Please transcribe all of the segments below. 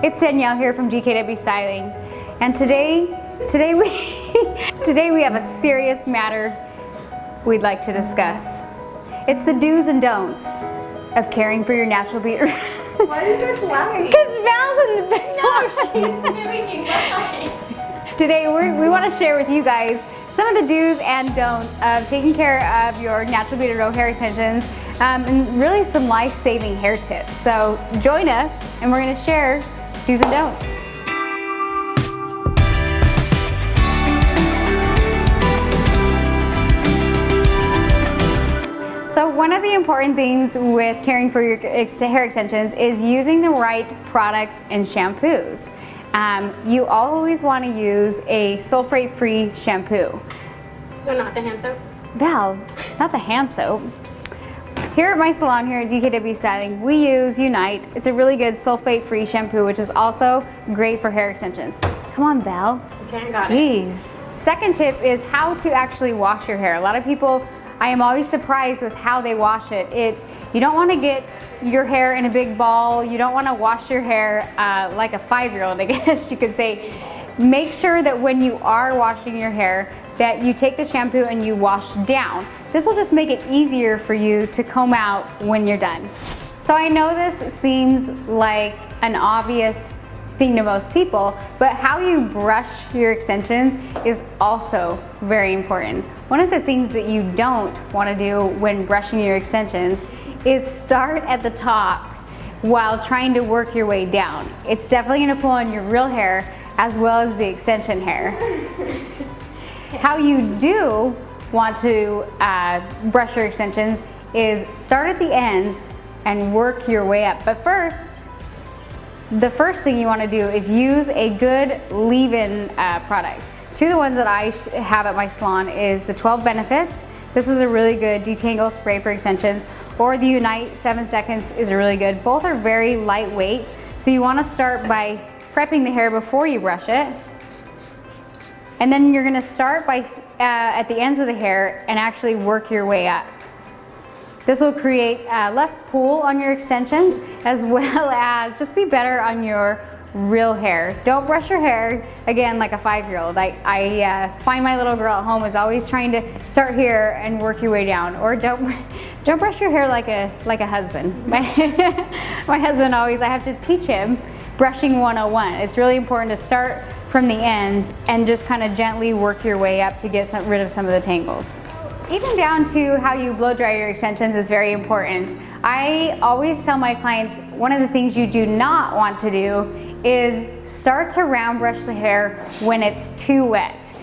It's Danielle here from DKW Styling, and today we have a serious matter we'd like to discuss. It's the do's and don'ts of caring for your natural beaded. Why are you guys laughing? Because Val's in the back. No, she's mimicking mine. Today we want to share with you guys some of the do's and don'ts of taking care of your natural beaded row hair extensions, and really some life-saving hair tips. So join us and we're going to share do's and don'ts. So one of the important things with caring for your hair extensions is using the right products and shampoos. You always want to use a sulfate-free shampoo. So not the hand soap? Val, not the hand soap. Here at my salon here at DKW Styling, we use Unite. It's a really good sulfate-free shampoo, which is also great for hair extensions. Come on, Val. Okay, I got it. Jeez. Second tip is how to actually wash your hair. A lot of people, I am always surprised with how they wash it. You don't want to get your hair in a big ball. You don't want to wash your hair like a 5-year-old, I guess you could say. Make sure that when you are washing your hair, that you take the shampoo and you wash down. This will just make it easier for you to comb out when you're done. So I know this seems like an obvious thing to most people, but how you brush your extensions is also very important. One of the things that you don't want to do when brushing your extensions is start at the top while trying to work your way down. It's definitely going to pull on your real hair as well as the extension hair. How you do want to brush your extensions is start at the ends and work your way up. But first, the first thing you want to do is use a good leave-in product. Two of the ones that I have at my salon is the 12 Benefits. This is a really good detangle spray for extensions, or the Unite 7 Seconds is a really good. Both are very lightweight, so you want to start by prepping the hair before you brush it. And then you're going to start by at the ends of the hair and actually work your way up. This will create less pull on your extensions, as well as just be better on your real hair. Don't brush your hair, again, like a 5-year-old. I find my little girl at home is always trying to start here and work your way down. Or don't brush your hair like a husband. My husband always, I have to teach him brushing 101. It's really important to start from the ends and just kind of gently work your way up to get rid of some of the tangles. Even down to how you blow dry your extensions is very important. I always tell my clients one of the things you do not want to do is start to round brush the hair when it's too wet.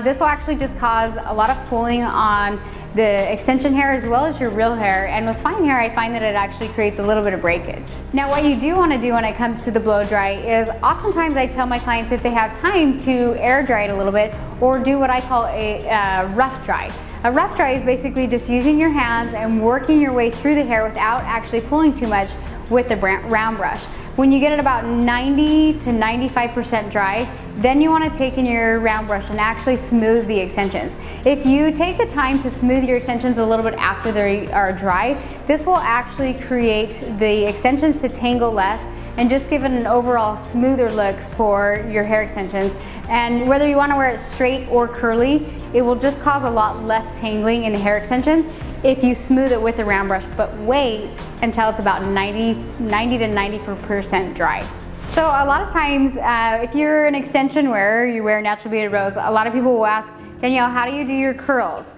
This will actually just cause a lot of pulling on the extension hair as well as your real hair, and with fine hair I find that it actually creates a little bit of breakage. Now what you do want to do when it comes to the blow dry is oftentimes I tell my clients if they have time to air dry it a little bit or do what I call a rough dry. A rough dry is basically just using your hands and working your way through the hair without actually pulling too much with the round brush. When you get it about 90 to 95% dry, then you want to take in your round brush and actually smooth the extensions. If you take the time to smooth your extensions a little bit after they are dry, this will actually create the extensions to tangle less and just give it an overall smoother look for your hair extensions. And whether you want to wear it straight or curly, it will just cause a lot less tangling in the hair extensions if you smooth it with the round brush, but wait until it's about 90 to 94% dry. So a lot of times, if you're an extension wearer, you wear natural beaded rows, a lot of people will ask, Danielle, how do you do your curls?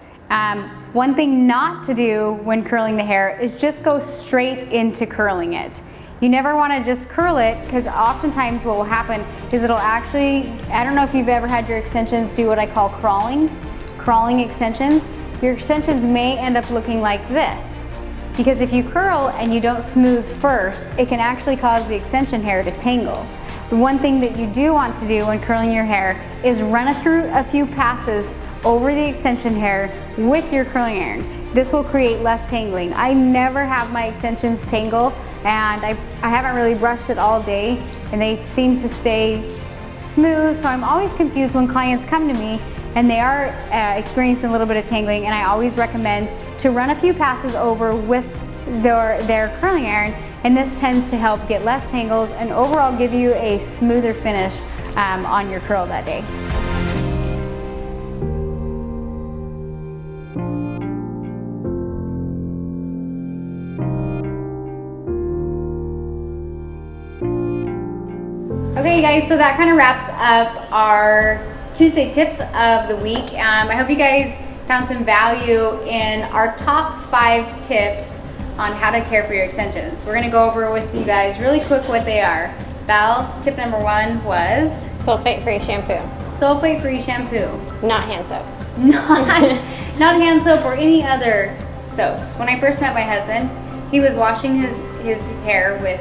One thing not to do when curling the hair is just go straight into curling it. You never want to just curl it, because oftentimes what will happen is it'll actually, I don't know if you've ever had your extensions do what I call crawling extensions. Your extensions may end up looking like this, because if you curl and you don't smooth first, it can actually cause the extension hair to tangle. The one thing that you do want to do when curling your hair is run it through a few passes over the extension hair with your curling iron. This will create less tangling. I never have my extensions tangle, and I haven't really brushed it all day, and they seem to stay smooth, so I'm always confused when clients come to me and they are experiencing a little bit of tangling, and I always recommend to run a few passes over with their curling iron, and this tends to help get less tangles and overall give you a smoother finish on your curl that day. Okay guys, so that kind of wraps up our Tuesday tips of the week. I hope you guys found some value in our top 5 tips on how to care for your extensions. We're gonna go over with you guys really quick what they are. Val, tip number 1 was? Sulfate-free shampoo. Sulfate-free shampoo. Not hand soap. Not hand soap or any other soaps. When I first met my husband, he was washing his hair with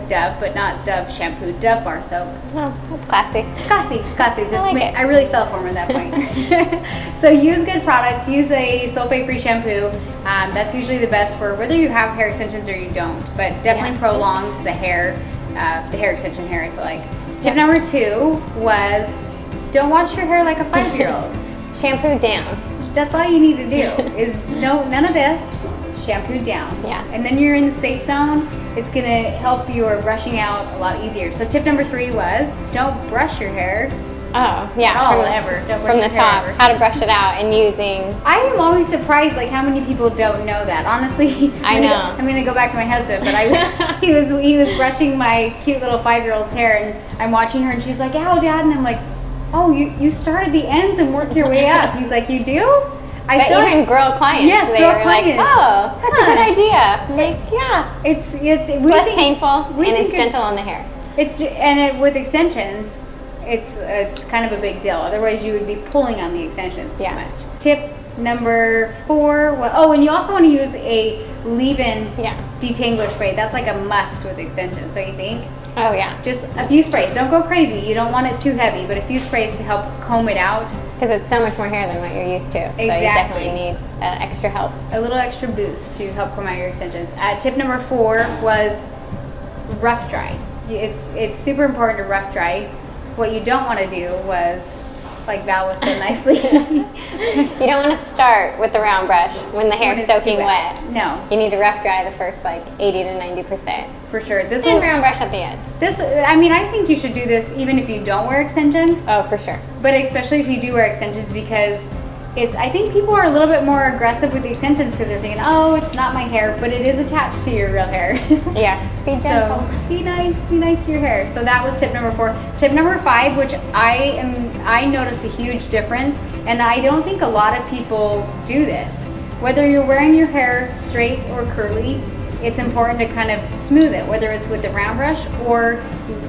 Dove, but not Dove shampoo, Dove bar soap. Oh, that's classy. It's classy, it's classy. I like it. I really fell for him at that point. So use good products, use a sulfate-free shampoo. That's usually the best for whether you have hair extensions or you don't, but definitely prolongs the hair extension hair, I feel like. Tip number 2 was don't wash your hair like a 5-year-old. Shampoo down. That's all you need to do is none of this, shampoo down. Yeah. And then you're in the safe zone. It's gonna help your brushing out a lot easier. So tip number 3 was don't brush your hair. Oh, yeah. From the top, how to brush it out and using. I am always surprised like how many people don't know that. Honestly, I know. I'm gonna go back to my husband, but he was brushing my cute little 5-year-old's hair, and I'm watching her, and she's like, "Ow, Dad," and I'm like, "Oh, you started the ends and worked your way up." He's like, "You do?" But even girl clients, yes, they girl were clients. like, "Oh, that's a good idea." I'm like, yeah, it's less painful and it's gentle on the hair. With extensions, it's kind of a big deal. Otherwise, you would be pulling on the extensions too much. Tip number 4. And you also want to use a leave-in detangler spray. That's like a must with extensions. So you think? Oh yeah. Just a few sprays. Don't go crazy. You don't want it too heavy, but a few sprays to help comb it out. Because it's so much more hair than what you're used to. Exactly. So you definitely need that extra help. A little extra boost to help comb out your extensions. Tip number 4 was rough dry. It's super important to rough dry. What you don't want to do was, like Val was so nicely. You don't want to start with the round brush when the hair's soaking wet. No. You need to rough dry the first like 80 to 90%. For sure. And round brush at the end. I think you should do this even if you don't wear extensions. Oh, for sure. But especially if you do wear extensions, because I think people are a little bit more aggressive with the extensions because they're thinking, oh, it's not my hair, but it is attached to your real hair. Yeah, be gentle. So be nice to your hair. So that was tip number 4. Tip number 5, which I noticed a huge difference, and I don't think a lot of people do this. Whether you're wearing your hair straight or curly, it's important to kind of smooth it, whether it's with the round brush or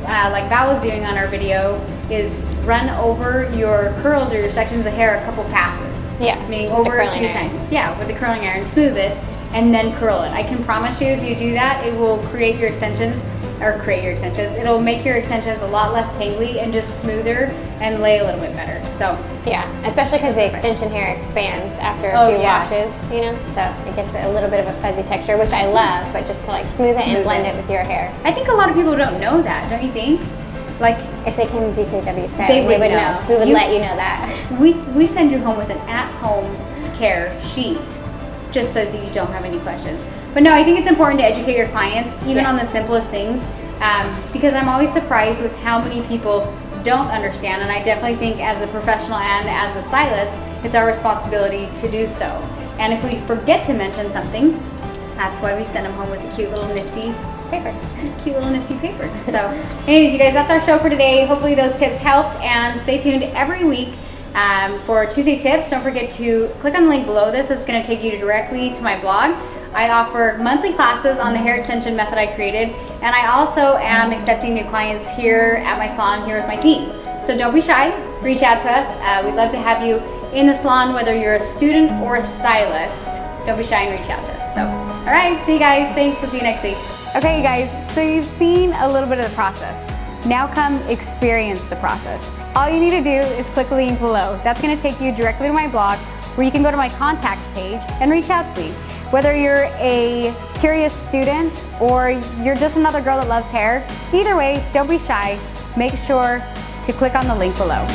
like Val was doing on our video, is run over your curls or your sections of hair a couple passes. Yeah. Meaning over a few times. Yeah, with the curling iron, smooth it, and then curl it. I can promise you if you do that, it will create your extensions. It'll make your extensions a lot less tangly and just smoother and lay a little bit better. So yeah, especially because the extension hair expands after a few washes, you know, so it gets a little bit of a fuzzy texture, which I love, but just to like smooth it and blend it with your hair. I think a lot of people don't know that, don't you think? Like if they came to DKW Styling, they would know. We would let you know that. We send you home with an at-home care sheet, just so that you don't have any questions. But no, I think it's important to educate your clients, even on the simplest things, because I'm always surprised with how many people don't understand, and I definitely think as a professional and as a stylist, it's our responsibility to do so. And if we forget to mention something, that's why we send them home with a cute little nifty paper. So anyways, you guys, that's our show for today. Hopefully those tips helped, and stay tuned every week for Tuesday tips. Don't forget to click on the link below this. It's going to take you directly to my blog. I offer monthly classes on the hair extension method I created, and I also am accepting new clients here at my salon here with my team. So don't be shy, reach out to us. We'd love to have you in the salon, whether you're a student or a stylist. Don't be shy and reach out to us. So, all right, see you guys. Thanks. We'll see you next week. Okay, you guys, so you've seen a little bit of the process. Now come experience the process. All you need to do is click the link below. That's going to take you directly to my blog, where you can go to my contact page and reach out to me. Whether you're a curious student or you're just another girl that loves hair, either way, don't be shy. Make sure to click on the link below.